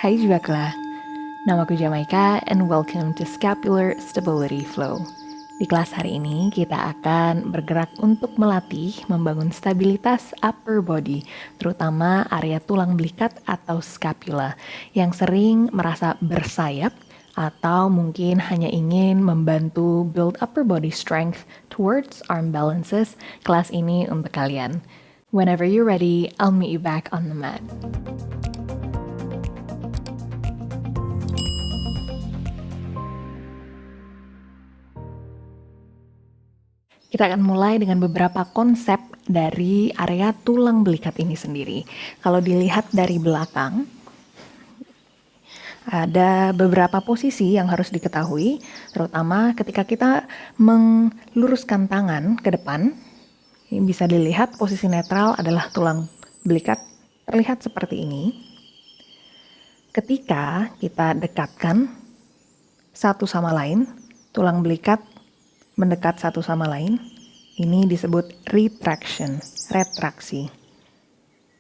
Hai Jibakla, namaku Jamaika and welcome to Scapular Stability Flow. Di kelas hari ini kita akan bergerak untuk melatih membangun stabilitas upper body, terutama area tulang belikat atau scapula yang sering merasa bersayap atau mungkin hanya ingin membantu build upper body strength towards arm balances. Kelas ini untuk kalian. Whenever you're ready, I'll meet you back on the mat. Kita akan mulai dengan beberapa konsep dari area tulang belikat ini sendiri. Kalau dilihat dari belakang, ada beberapa posisi yang harus diketahui, terutama ketika kita meluruskan tangan ke depan. Ini bisa dilihat posisi netral adalah tulang belikat terlihat seperti ini. Ketika kita dekatkan satu sama lain, tulang belikat mendekat satu sama lain, ini disebut retraction, retraksi.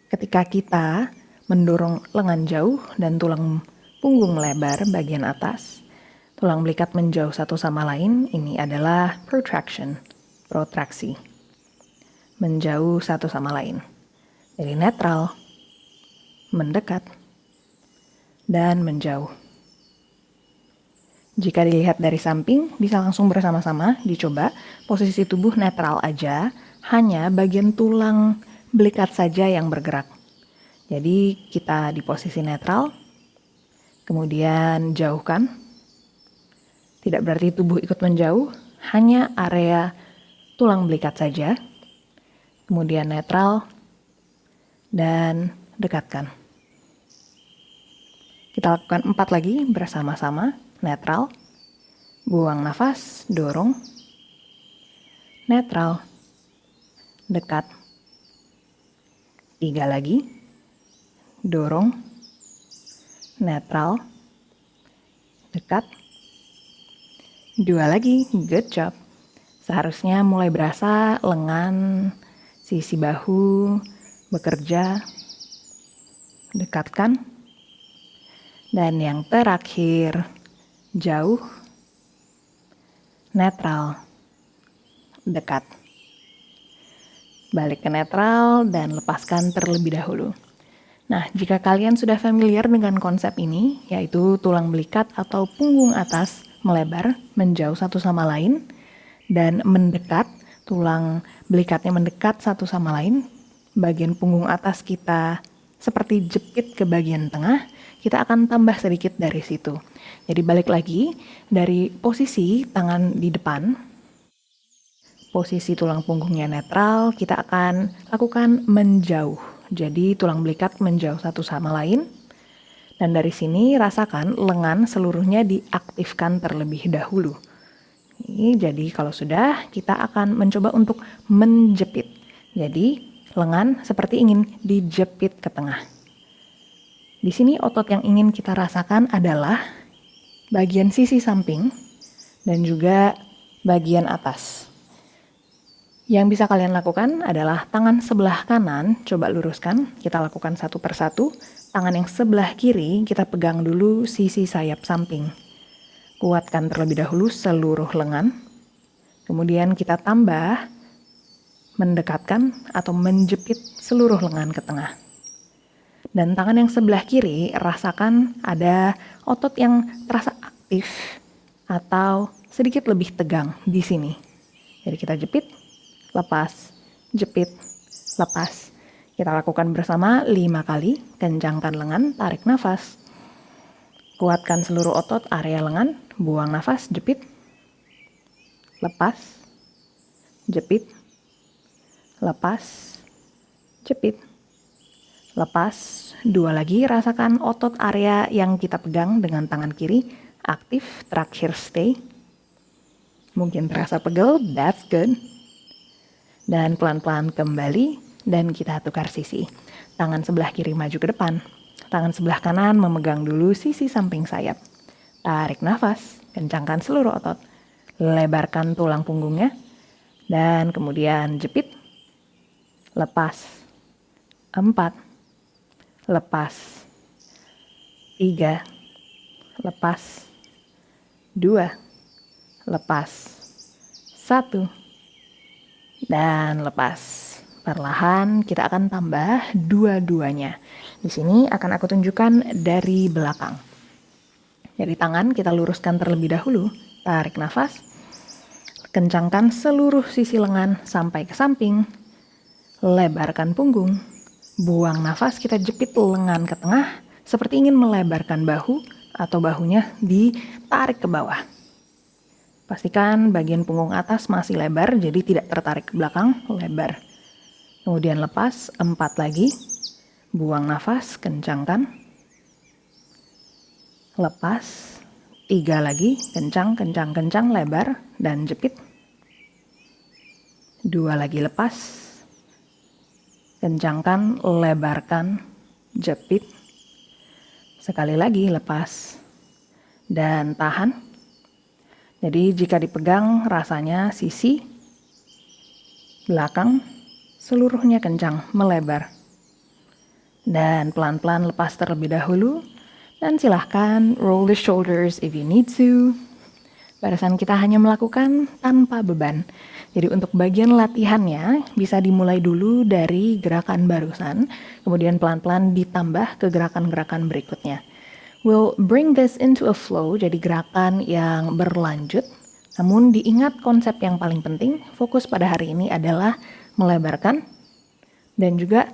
Ketika kita mendorong lengan jauh dan tulang punggung lebar bagian atas, tulang belikat menjauh satu sama lain, ini adalah protraction, protraksi. Menjauh satu sama lain. Jadi netral, mendekat, dan menjauh. Jika dilihat dari samping, bisa langsung bersama-sama dicoba. Posisi tubuh netral aja, hanya bagian tulang belikat saja yang bergerak. Jadi kita di posisi netral, kemudian jauhkan. Tidak berarti tubuh ikut menjauh, hanya area tulang belikat saja. Kemudian netral, dan dekatkan. Kita lakukan 4 lagi bersama-sama. Netral, buang nafas, dorong, netral, dekat, 3 lagi, dorong, netral, dekat, 2 lagi, good job. Seharusnya mulai berasa lengan, sisi bahu, bekerja, dekatkan, dan yang terakhir, jauh, netral, dekat. Balik ke netral dan lepaskan terlebih dahulu. Nah, jika kalian sudah familiar dengan konsep ini, yaitu tulang belikat atau punggung atas melebar, menjauh satu sama lain, dan mendekat, tulang belikatnya mendekat satu sama lain, bagian punggung atas kita seperti jepit ke bagian tengah, kita akan tambah sedikit dari situ. Jadi balik lagi dari posisi tangan di depan, posisi tulang punggungnya netral, kita akan lakukan menjauh. Jadi tulang belikat menjauh satu sama lain. Dan dari sini rasakan lengan seluruhnya diaktifkan terlebih dahulu. Jadi kalau sudah, kita akan mencoba untuk menjepit. Jadi lengan seperti ingin dijepit ke tengah. Di sini otot yang ingin kita rasakan adalah bagian sisi samping dan juga bagian atas. Yang bisa kalian lakukan adalah tangan sebelah kanan, coba luruskan, kita lakukan satu persatu. Tangan yang sebelah kiri, kita pegang dulu sisi sayap samping. Kuatkan terlebih dahulu seluruh lengan. Kemudian kita tambah mendekatkan atau menjepit seluruh lengan ke tengah. Dan tangan yang sebelah kiri, rasakan ada otot yang terasa aktif atau sedikit lebih tegang di sini. Jadi kita jepit, lepas, jepit, lepas. Kita lakukan bersama 5 kali, kencangkan lengan, tarik nafas. Kuatkan seluruh otot area lengan, buang nafas, jepit, lepas, jepit, lepas, jepit, lepas. 2 lagi, rasakan otot area yang kita pegang dengan tangan kiri, aktif, terakhir stay. Mungkin terasa pegel, that's good. Dan pelan-pelan kembali, dan kita tukar sisi. Tangan sebelah kiri maju ke depan. Tangan sebelah kanan memegang dulu sisi samping sayap. Tarik nafas, kencangkan seluruh otot. Lebarkan tulang punggungnya. Dan kemudian jepit. Lepas. 4. Lepas. 3, lepas, 2, lepas, 1, dan lepas. Perlahan kita akan tambah dua-duanya. Di sini akan aku tunjukkan dari belakang. Dari tangan kita luruskan terlebih dahulu, tarik nafas, kencangkan seluruh sisi lengan sampai ke samping, lebarkan punggung, buang nafas, kita jepit lengan ke tengah, seperti ingin melebarkan bahu atau bahunya ditarik ke bawah. Pastikan bagian punggung atas masih lebar, jadi tidak tertarik ke belakang, lebar. Kemudian lepas, 4 lagi. Buang nafas, kencangkan. Lepas, 3 lagi, kencang, lebar, dan jepit. 2 lagi lepas. Kencangkan, lebarkan, jepit. Sekali lagi lepas, dan tahan. Jadi jika dipegang rasanya sisi, belakang, seluruhnya kencang, melebar. Dan pelan-pelan lepas terlebih dahulu. Dan silahkan roll the shoulders if you need to. Barisan kita hanya melakukan tanpa beban. Jadi untuk bagian latihannya bisa dimulai dulu dari gerakan barusan. Kemudian pelan-pelan ditambah ke gerakan-gerakan berikutnya. We'll bring this into a flow, jadi gerakan yang berlanjut. Namun diingat konsep yang paling penting, fokus pada hari ini adalah melebarkan dan juga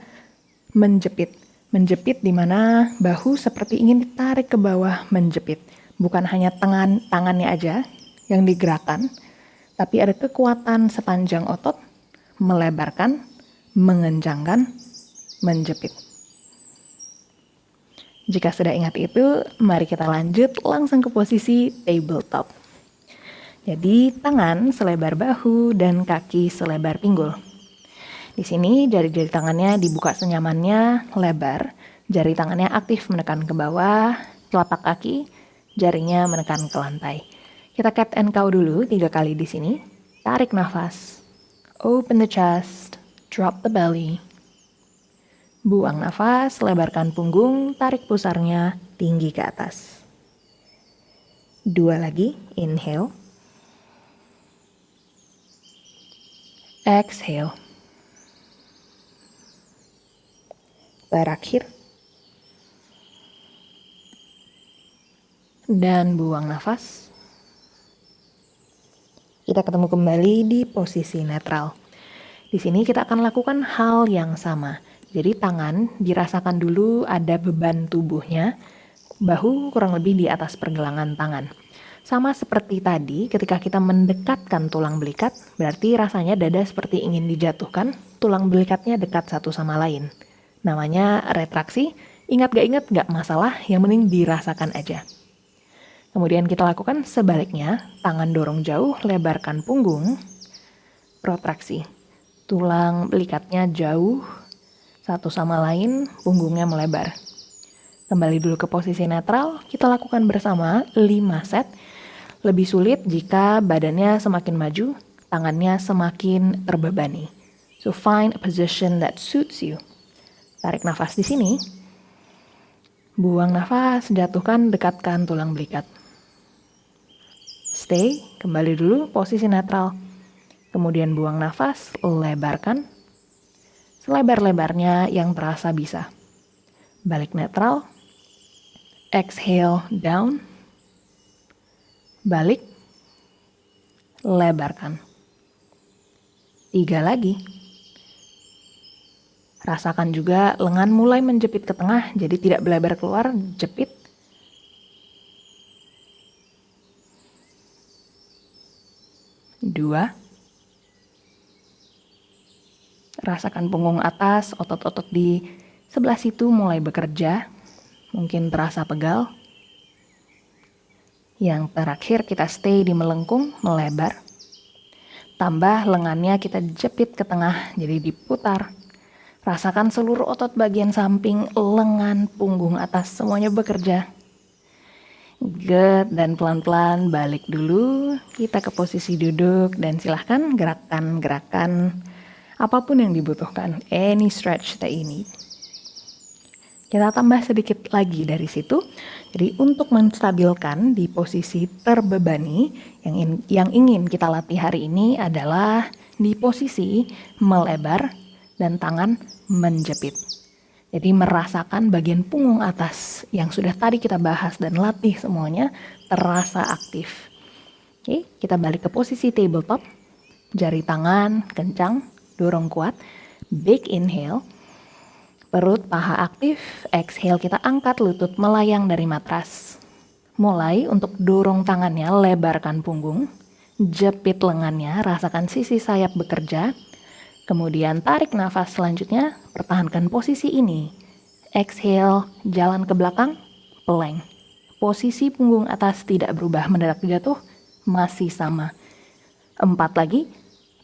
menjepit. Menjepit di mana bahu seperti ingin ditarik ke bawah, menjepit. Bukan hanya tangannya aja yang digerakkan, tapi ada kekuatan sepanjang otot, melebarkan, mengencangkan, menjepit. Jika sudah ingat itu, mari kita lanjut langsung ke posisi tabletop. Jadi tangan selebar bahu dan kaki selebar pinggul. Di sini jari-jari tangannya dibuka senyamannya, lebar. Jari tangannya aktif menekan ke bawah, telapak kaki, jarinya menekan ke lantai. Kita cat and cow dulu 3 kali di sini. Tarik nafas. Open the chest, drop the belly. Buang nafas, lebarkan punggung, tarik pusarnya tinggi ke atas. 2 lagi, inhale. Exhale. Terakhir. Dan buang nafas. Kita ketemu kembali di posisi netral. Di sini kita akan lakukan hal yang sama. Jadi tangan dirasakan dulu ada beban tubuhnya, bahu kurang lebih di atas pergelangan tangan. Sama seperti tadi ketika kita mendekatkan tulang belikat, berarti rasanya dada seperti ingin dijatuhkan, tulang belikatnya dekat satu sama lain. Namanya retraksi, ingat gak masalah, yang penting dirasakan aja. Kemudian kita lakukan sebaliknya, tangan dorong jauh, lebarkan punggung, protraksi. Tulang belikatnya jauh, satu sama lain, punggungnya melebar. Kembali dulu ke posisi netral, kita lakukan bersama 5 set. Lebih sulit jika badannya semakin maju, tangannya semakin terbebani. So find a position that suits you. Tarik nafas di sini. Buang nafas, jatuhkan, dekatkan tulang belikat. Stay, kembali dulu posisi netral. Kemudian buang nafas, lebarkan. Selebar-lebarnya yang terasa bisa. Balik netral. Exhale down. Balik. Lebarkan. 3 lagi. Rasakan juga lengan mulai menjepit ke tengah, jadi tidak belebar keluar, jepit. Dua. Rasakan punggung atas, otot-otot di sebelah situ mulai bekerja, mungkin terasa pegal. Yang terakhir kita stay di melengkung, melebar. Tambah lengannya kita jepit ke tengah, jadi diputar. Rasakan seluruh otot bagian samping, lengan, punggung atas, semuanya bekerja. Good, dan pelan-pelan balik dulu. Kita ke posisi duduk dan silahkan gerakan-gerakan apapun yang dibutuhkan. Any stretch that you need. Kita tambah sedikit lagi dari situ. Jadi untuk menstabilkan di posisi terbebani, yang ingin kita latih hari ini adalah di posisi melebar dan tangan menjepit. Jadi merasakan bagian punggung atas yang sudah tadi kita bahas dan latih semuanya terasa aktif. Oke, kita balik ke posisi tabletop. Jari tangan kencang, dorong kuat. Big inhale. Perut, paha aktif. Exhale, kita angkat lutut melayang dari matras. Mulai untuk dorong tangannya, lebarkan punggung. Jepit lengannya, rasakan sisi sayap bekerja. Kemudian tarik nafas selanjutnya, pertahankan posisi ini. Exhale, jalan ke belakang, plank. Posisi punggung atas tidak berubah mendadak jatuh, masih sama. 4 lagi,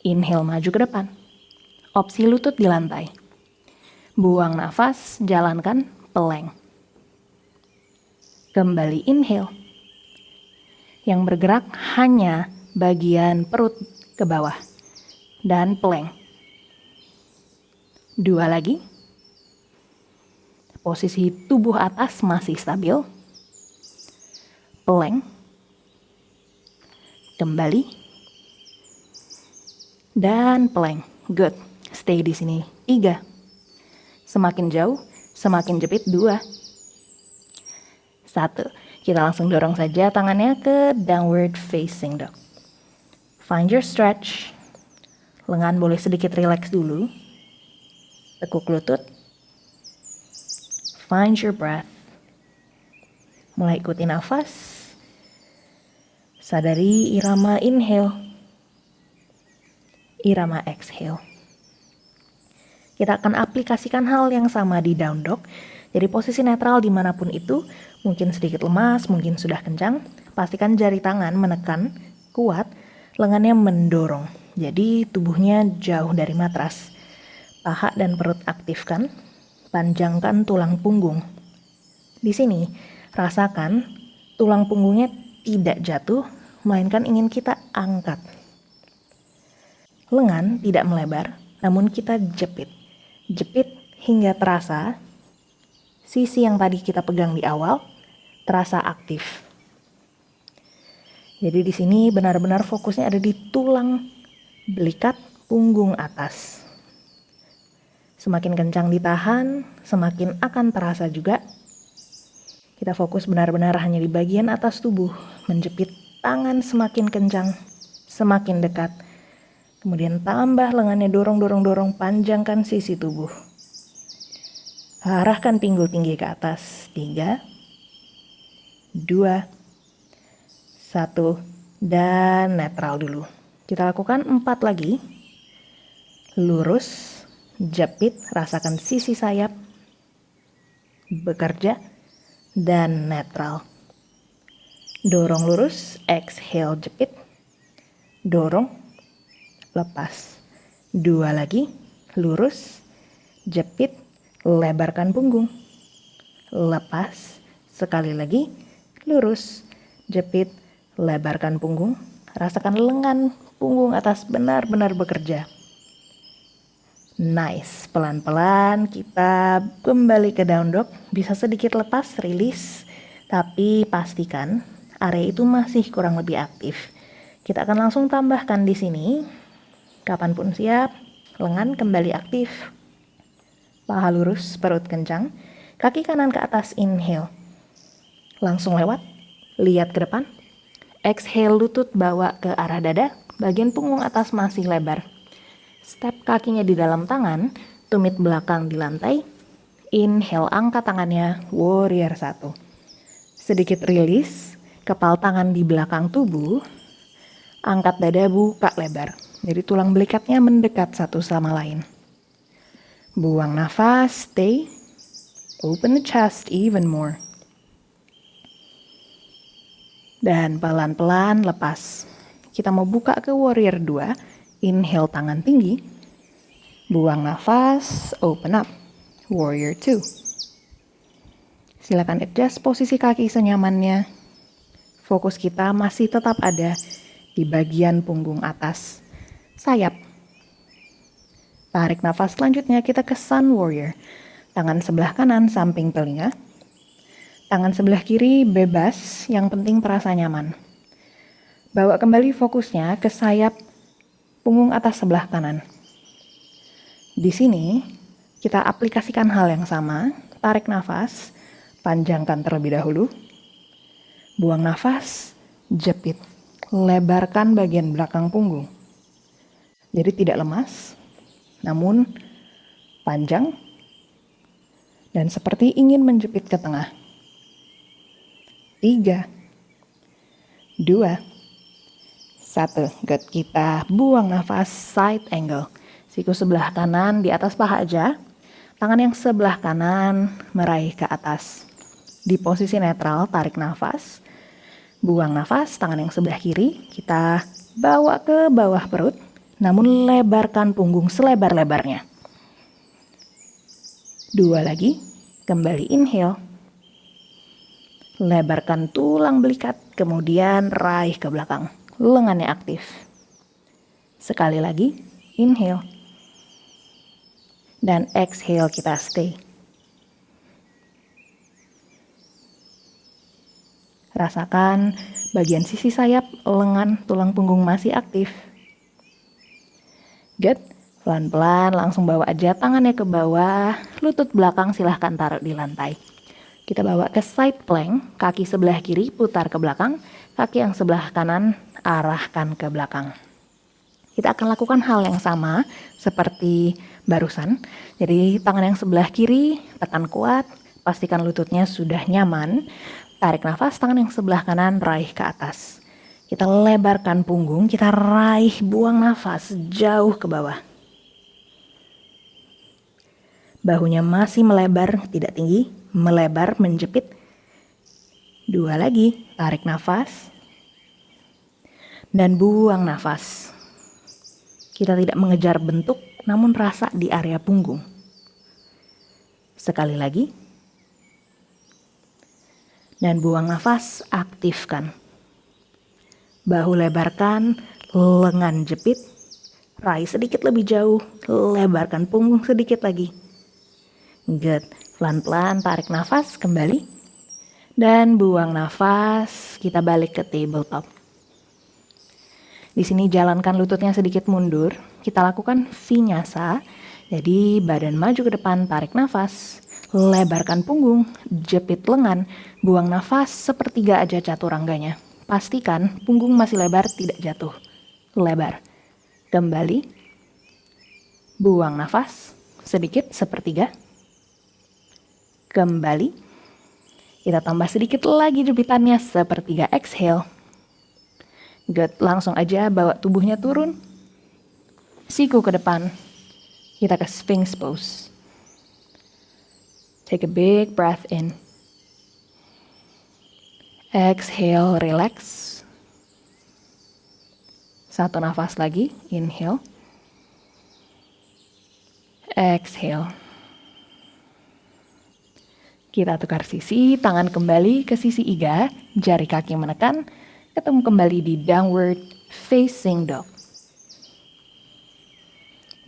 inhale maju ke depan. Opsi lutut di lantai. Buang nafas, jalankan plank. Kembali inhale. Yang bergerak hanya bagian perut ke bawah. Dan plank. 2 lagi. Posisi tubuh atas masih stabil. Plank. Kembali. Dan plank. Good. Stay di sini. 3. Semakin jauh, semakin jepit. 2. 1. Kita langsung dorong saja tangannya ke downward facing dog. Find your stretch. Lengan boleh sedikit relax dulu. Tekuk lutut. Find your breath. Mulai ikuti nafas. Sadari irama inhale. Irama exhale. Kita akan aplikasikan hal yang sama di down dog. Jadi posisi netral dimanapun itu, mungkin sedikit lemas, mungkin sudah kencang. Pastikan jari tangan menekan kuat, lengannya mendorong. Jadi tubuhnya jauh dari matras. Paha dan perut aktifkan, panjangkan tulang punggung. Di sini, rasakan tulang punggungnya tidak jatuh, melainkan ingin kita angkat. Lengan tidak melebar, namun kita jepit. Jepit hingga terasa sisi yang tadi kita pegang di awal terasa aktif. Jadi di sini benar-benar fokusnya ada di tulang belikat punggung atas. Semakin kencang ditahan, semakin akan terasa juga. Kita fokus benar-benar hanya di bagian atas tubuh, menjepit tangan semakin kencang, semakin dekat. Kemudian tambah lengannya dorong, panjangkan sisi tubuh. Arahkan pinggul tinggi ke atas. 3, 2, 1, dan netral dulu. Kita lakukan 4 lagi. Lurus, jepit, rasakan sisi sayap bekerja, dan netral. Dorong lurus, exhale jepit, dorong, lepas. 2 lagi, lurus, jepit, lebarkan punggung, lepas. Sekali lagi, lurus, jepit, lebarkan punggung. Rasakan lengan punggung atas benar-benar bekerja. Nice, pelan-pelan kita kembali ke down dog. Bisa sedikit lepas, rilis, tapi pastikan area itu masih kurang lebih aktif. Kita akan langsung tambahkan di sini. Kapanpun siap, lengan kembali aktif. Paha lurus, perut kencang. Kaki kanan ke atas, inhale. Langsung lewat, lihat ke depan. Exhale, lutut bawa ke arah dada. Bagian punggung atas masih lebar. Step kakinya di dalam tangan, tumit belakang di lantai. Inhale, angkat tangannya, warrior 1. Sedikit rilis, kepal tangan di belakang tubuh. Angkat dada, buka lebar. Jadi tulang belikatnya mendekat satu sama lain. Buang nafas, stay. Open the chest even more. Dan pelan-pelan lepas. Kita mau buka ke warrior 2. Inhale tangan tinggi, buang nafas, open up, warrior 2. Silakan adjust posisi kaki senyamannya. Fokus kita masih tetap ada di bagian punggung atas, sayap. Tarik nafas selanjutnya kita ke sun warrior. Tangan sebelah kanan samping telinga. Tangan sebelah kiri bebas, yang penting terasa nyaman. Bawa kembali fokusnya ke sayap punggung atas sebelah kanan. Di sini, kita aplikasikan hal yang sama. Tarik nafas, panjangkan terlebih dahulu. Buang nafas, jepit. Lebarkan bagian belakang punggung. Jadi tidak lemas, namun panjang dan seperti ingin menjepit ke tengah. 3, 2, 1. Good. Kita buang nafas, side angle. Siku sebelah kanan di atas paha aja. Tangan yang sebelah kanan meraih ke atas. Di posisi netral, tarik nafas. Buang nafas, tangan yang sebelah kiri kita bawa ke bawah perut. Namun lebarkan punggung selebar-lebarnya. 2 lagi, kembali inhale. Lebarkan tulang belikat, kemudian raih ke belakang. Lengannya aktif. Sekali lagi, inhale. Dan exhale, kita stay. Rasakan bagian sisi sayap, lengan, tulang punggung masih aktif. Good. Pelan-pelan langsung bawa aja tangannya ke bawah, lutut belakang silahkan taruh di lantai. Kita bawa ke side plank, kaki sebelah kiri putar ke belakang, kaki yang sebelah kanan arahkan ke belakang. Kita akan lakukan hal yang sama seperti barusan. Jadi tangan yang sebelah kiri tekan kuat, pastikan lututnya sudah nyaman. Tarik nafas, tangan yang sebelah kanan raih ke atas. Kita lebarkan punggung, kita raih, buang nafas jauh ke bawah. Bahunya masih melebar, tidak tinggi, melebar, menjepit. 2 lagi, tarik nafas. Dan buang nafas. Kita tidak mengejar bentuk, namun rasa di area punggung. Sekali lagi. Dan buang nafas, aktifkan. Bahu lebarkan, lengan jepit. Raih sedikit lebih jauh, lebarkan punggung sedikit lagi. Good. Pelan-pelan tarik nafas kembali. Dan buang nafas, kita balik ke tabletop. Di sini jalankan lututnya sedikit mundur. Kita lakukan vinyasa. Jadi badan maju ke depan, tarik nafas. Lebarkan punggung, jepit lengan. Buang nafas sepertiga aja caturangganya. Pastikan punggung masih lebar, tidak jatuh. Lebar. Kembali. Buang nafas sedikit sepertiga. Kembali. Kita tambah sedikit lagi jepitannya sepertiga, exhale. Good, langsung aja bawa tubuhnya turun. Siku ke depan. Kita ke Sphinx pose. Take a big breath in. Exhale, relax. 1 nafas lagi, inhale. Exhale. Kita tukar sisi, tangan kembali ke sisi iga, jari kaki menekan, ketemu kembali di downward facing dog.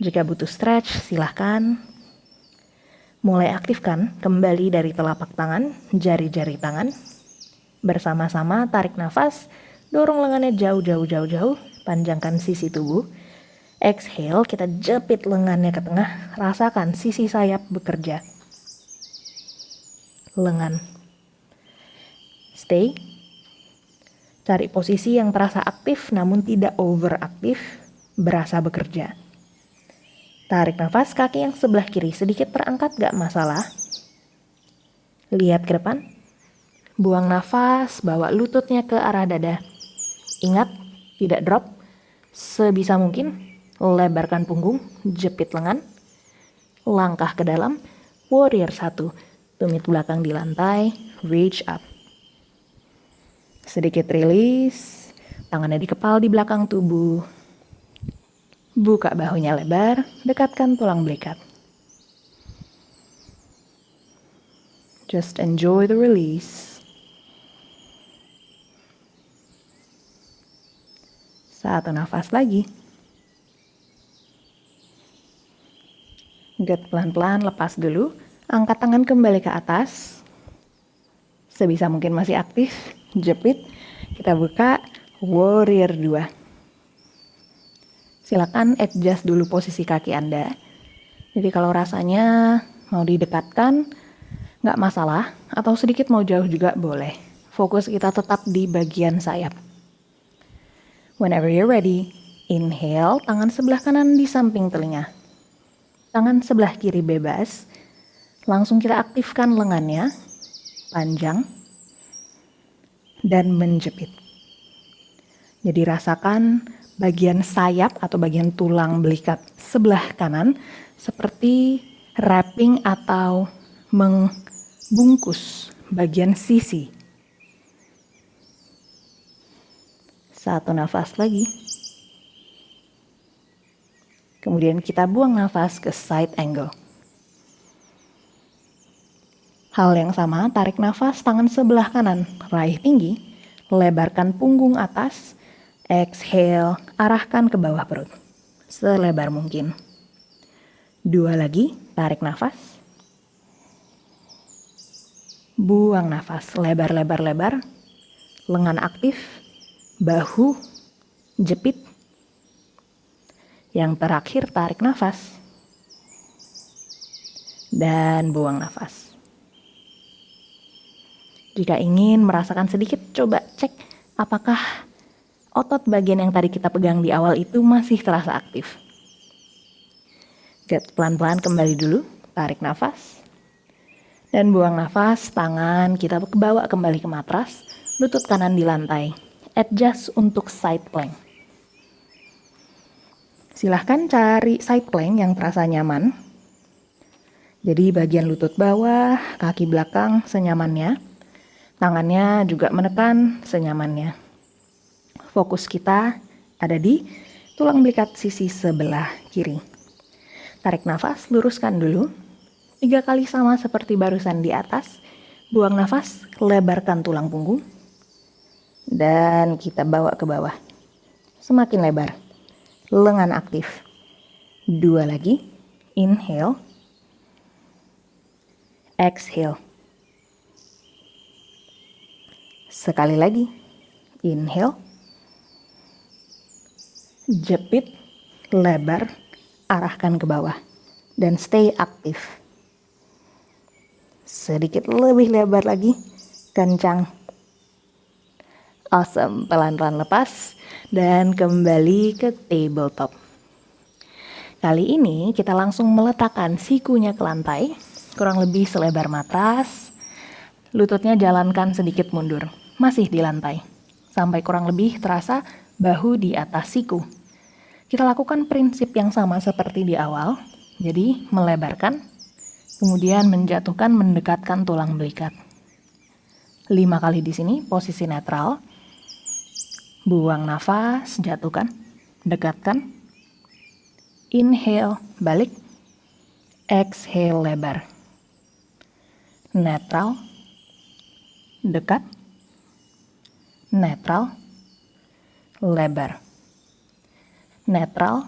Jika butuh stretch, silahkan. Mulai aktifkan kembali dari telapak tangan, jari-jari tangan. Bersama-sama tarik nafas, dorong lengannya jauh, panjangkan sisi tubuh. Exhale, kita jepit lengannya ke tengah, rasakan sisi sayap bekerja. Lengan. Stay. Cari posisi yang terasa aktif namun tidak overaktif, berasa bekerja. Tarik nafas, kaki yang sebelah kiri sedikit terangkat, gak masalah. Lihat ke depan. Buang nafas, bawa lututnya ke arah dada. Ingat, tidak drop. Sebisa mungkin, lebarkan punggung, jepit lengan. Langkah ke dalam, warrior 1. Tumit belakang di lantai, reach up. Sedikit release, tangannya dikepal di belakang tubuh. Buka bahunya lebar, dekatkan tulang belikat. Just enjoy the release. 1 nafas lagi. Good, pelan-pelan lepas dulu. Angkat tangan kembali ke atas. Sebisa mungkin masih aktif, jepit. Kita buka Warrior 2. Silakan adjust dulu posisi kaki Anda. Jadi kalau rasanya mau didekatkan, nggak masalah. Atau sedikit mau jauh juga boleh. Fokus kita tetap di bagian sayap. Whenever you're ready, inhale, tangan sebelah kanan di samping telinga. Tangan sebelah kiri bebas. Langsung kita aktifkan lengannya, panjang, dan menjepit. Jadi rasakan bagian sayap atau bagian tulang belikat sebelah kanan seperti wrapping atau membungkus bagian sisi. Satu nafas lagi. Kemudian kita buang nafas ke side angle. Hal yang sama, tarik nafas tangan sebelah kanan, raih tinggi, lebarkan punggung atas, exhale, arahkan ke bawah perut, selebar mungkin. 2 lagi, tarik nafas, buang nafas, lebar-lebar-lebar, lengan aktif, bahu, jepit. Yang terakhir, tarik nafas, dan buang nafas. Jika ingin merasakan sedikit, coba cek apakah otot bagian yang tadi kita pegang di awal itu masih terasa aktif. Pelan-pelan kembali dulu, tarik nafas. Dan buang nafas, tangan kita bawa kembali ke matras, lutut kanan di lantai. Adjust untuk side plank. Silahkan cari side plank yang terasa nyaman. Jadi bagian lutut bawah, kaki belakang senyamannya. Tangannya juga menekan senyamannya. Fokus kita ada di tulang belikat sisi sebelah kiri. Tarik nafas, luruskan dulu. 3 kali sama seperti barusan di atas. Buang nafas, lebarkan tulang punggung. Dan kita bawa ke bawah. Semakin lebar. Lengan aktif. 2 lagi. Inhale. Exhale. Sekali lagi, inhale, jepit, lebar, arahkan ke bawah, dan stay aktif. Sedikit lebih lebar lagi, kencang. Awesome, pelan-pelan lepas, dan kembali ke tabletop. Kali ini kita langsung meletakkan sikunya ke lantai, kurang lebih selebar matras, lututnya jalankan sedikit mundur. Masih di lantai, sampai kurang lebih terasa bahu di atas siku. Kita lakukan prinsip yang sama seperti di awal, jadi melebarkan, kemudian menjatuhkan, mendekatkan tulang belikat. 5 kali di sini, posisi netral. Buang nafas, jatuhkan, dekatkan. Inhale, balik. Exhale, lebar. Netral, dekat. Netral, lebar. Netral,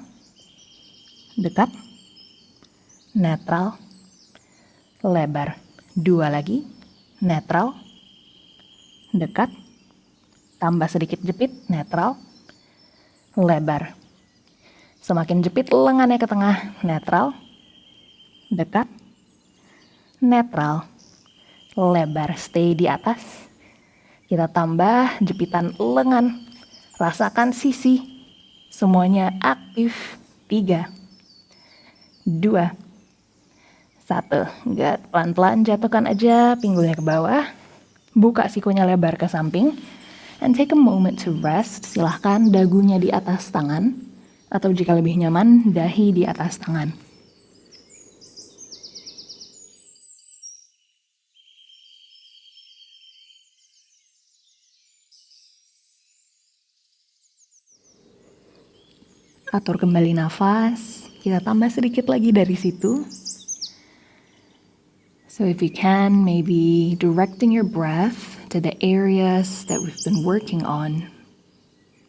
dekat. Netral, lebar. 2 lagi. Netral, dekat. Tambah sedikit jepit, netral, lebar. Semakin jepit lengannya ke tengah, netral, dekat, netral, lebar. Stay di atas. Kita tambah jepitan lengan, rasakan sisi, semuanya aktif. 3, 2, 1. Pelan-pelan jatuhkan aja pinggulnya ke bawah, buka sikunya lebar ke samping, and take a moment to rest. Silahkan dagunya di atas tangan, atau jika lebih nyaman, dahi di atas tangan. Atur kembali nafas, kita tambah sedikit lagi dari situ. So if you can, maybe directing your breath to the areas that we've been working on.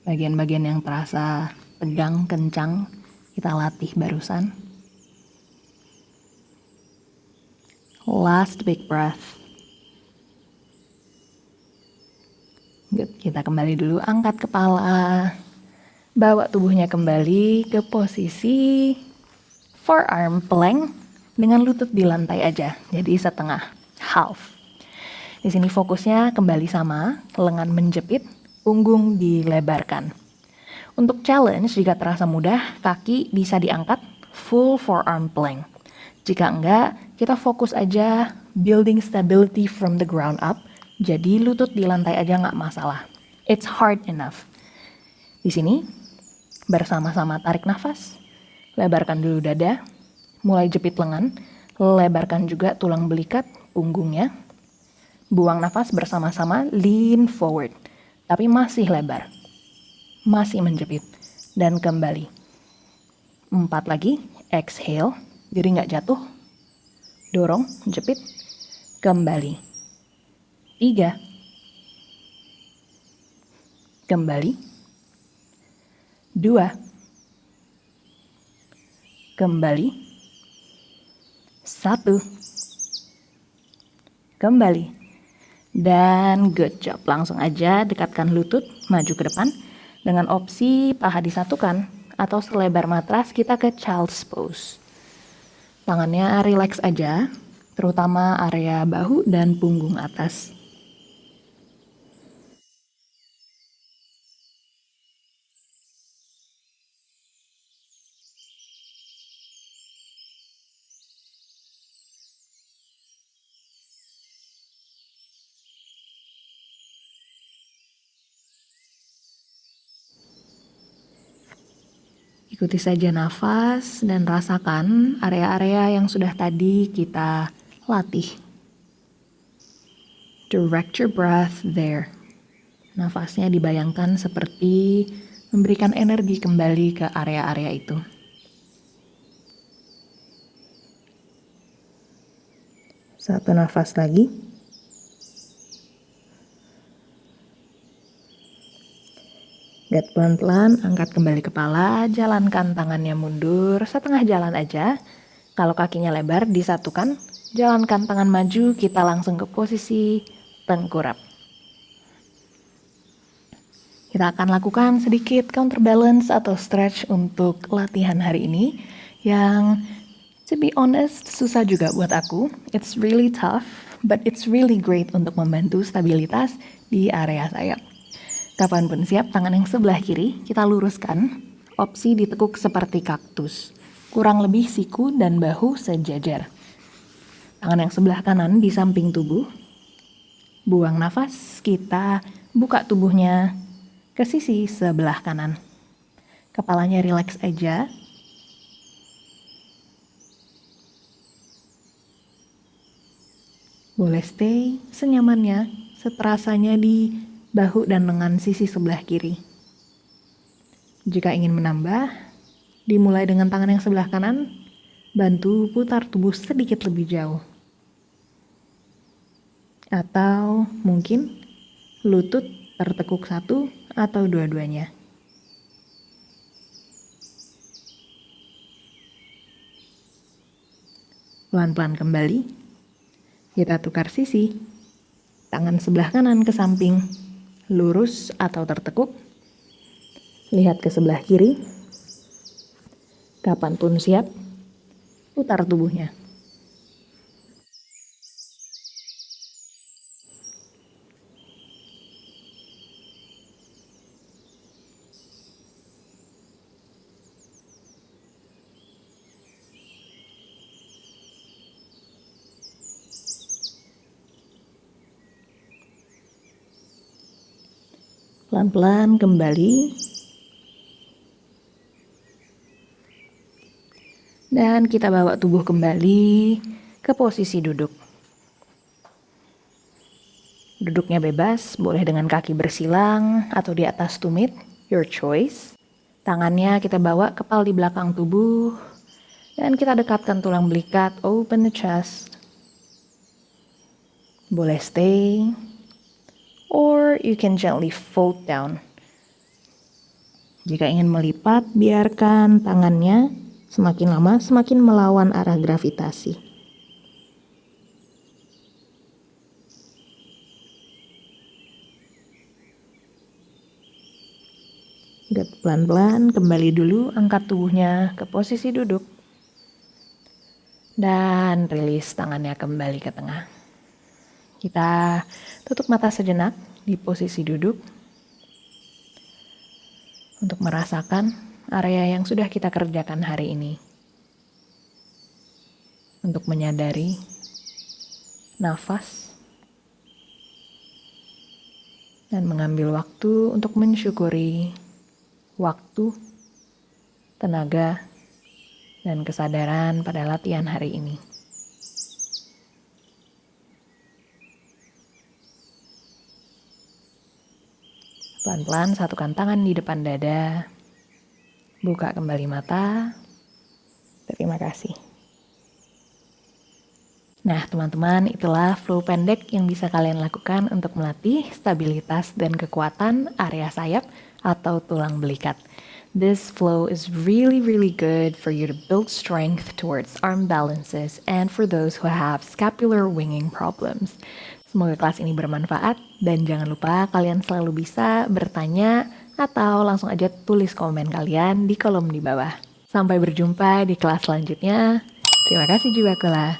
Bagian-bagian yang terasa tegang, kencang, kita latih barusan. Last big breath. Good, kita kembali dulu, angkat kepala. Bawa tubuhnya kembali ke posisi forearm plank dengan lutut di lantai aja. Jadi setengah, half. Di sini fokusnya kembali sama, lengan menjepit, punggung dilebarkan. Untuk challenge, jika terasa mudah, kaki bisa diangkat full forearm plank. Jika enggak, kita fokus aja building stability from the ground up. Jadi lutut di lantai aja nggak masalah. It's hard enough. Di sini, bersama-sama tarik nafas, lebarkan dulu dada, mulai jepit lengan, lebarkan juga tulang belikat, punggungnya. Buang nafas bersama-sama, lean forward. Tapi masih lebar. Masih menjepit. Dan kembali. 4 lagi, exhale. Jadi nggak jatuh. Dorong, jepit. Kembali. 3. Kembali. 2. Kembali. 1. Kembali. Dan good job, langsung aja dekatkan lutut, maju ke depan. Dengan opsi paha disatukan atau selebar matras kita ke child's pose. Tangannya relax aja, terutama area bahu dan punggung atas. Ikuti saja nafas dan rasakan area-area yang sudah tadi kita latih. Direct your breath there. Nafasnya dibayangkan seperti memberikan energi kembali ke area-area itu. Satu nafas lagi. Get pelan-pelan, angkat kembali kepala, jalankan tangannya mundur, setengah jalan aja. Kalau kakinya lebar, disatukan, jalankan tangan maju, kita langsung ke posisi tengkurap. Kita akan lakukan sedikit counterbalance atau stretch untuk latihan hari ini, yang to be honest, susah juga buat aku. It's really tough, but it's really great untuk membantu stabilitas di area sayap. Kapanpun siap, tangan yang sebelah kiri kita luruskan, opsi ditekuk seperti kaktus. Kurang lebih siku dan bahu sejajar. Tangan yang sebelah kanan di samping tubuh. Buang nafas, kita buka tubuhnya ke sisi sebelah kanan. Kepalanya rileks aja. Boleh stay senyamannya, seterasanya di bahu dan lengan sisi sebelah kiri. Jika ingin menambah, dimulai dengan tangan yang sebelah kanan, bantu putar tubuh sedikit lebih jauh. Atau mungkin lutut tertekuk satu atau dua-duanya. Pelan-pelan kembali, kita tukar sisi. Tangan sebelah kanan ke samping, lurus atau tertekuk. Lihat ke sebelah kiri. Kapanpun siap, putar tubuhnya. Pelan-pelan kembali. Dan kita bawa tubuh kembali ke posisi duduk. Duduknya bebas, boleh dengan kaki bersilang atau di atas tumit, your choice. Tangannya kita bawa kepal di belakang tubuh. Dan kita dekatkan tulang belikat, open the chest. Boleh stay. Or you can gently fold down. Jika ingin melipat, biarkan tangannya semakin lama semakin melawan arah gravitasi. Good. Pelan-pelan kembali dulu, angkat tubuhnya ke posisi duduk. Dan rilis tangannya kembali ke tengah. Kita tutup mata sejenak di posisi duduk untuk merasakan area yang sudah kita kerjakan hari ini. Untuk menyadari nafas dan mengambil waktu untuk mensyukuri waktu, tenaga, dan kesadaran pada latihan hari ini. Pelan-pelan satukan tangan di depan dada, buka kembali mata. Terima kasih. Nah teman-teman, itulah flow pendek yang bisa kalian lakukan untuk melatih stabilitas dan kekuatan area sayap atau tulang belikat. This flow is really good for you to build strength towards arm balances and for those who have scapular winging problems. Semoga kelas ini bermanfaat dan jangan lupa kalian selalu bisa bertanya atau langsung aja tulis komen kalian di kolom di bawah. Sampai berjumpa di kelas selanjutnya. Terima kasih juga Kula.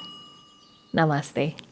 Namaste.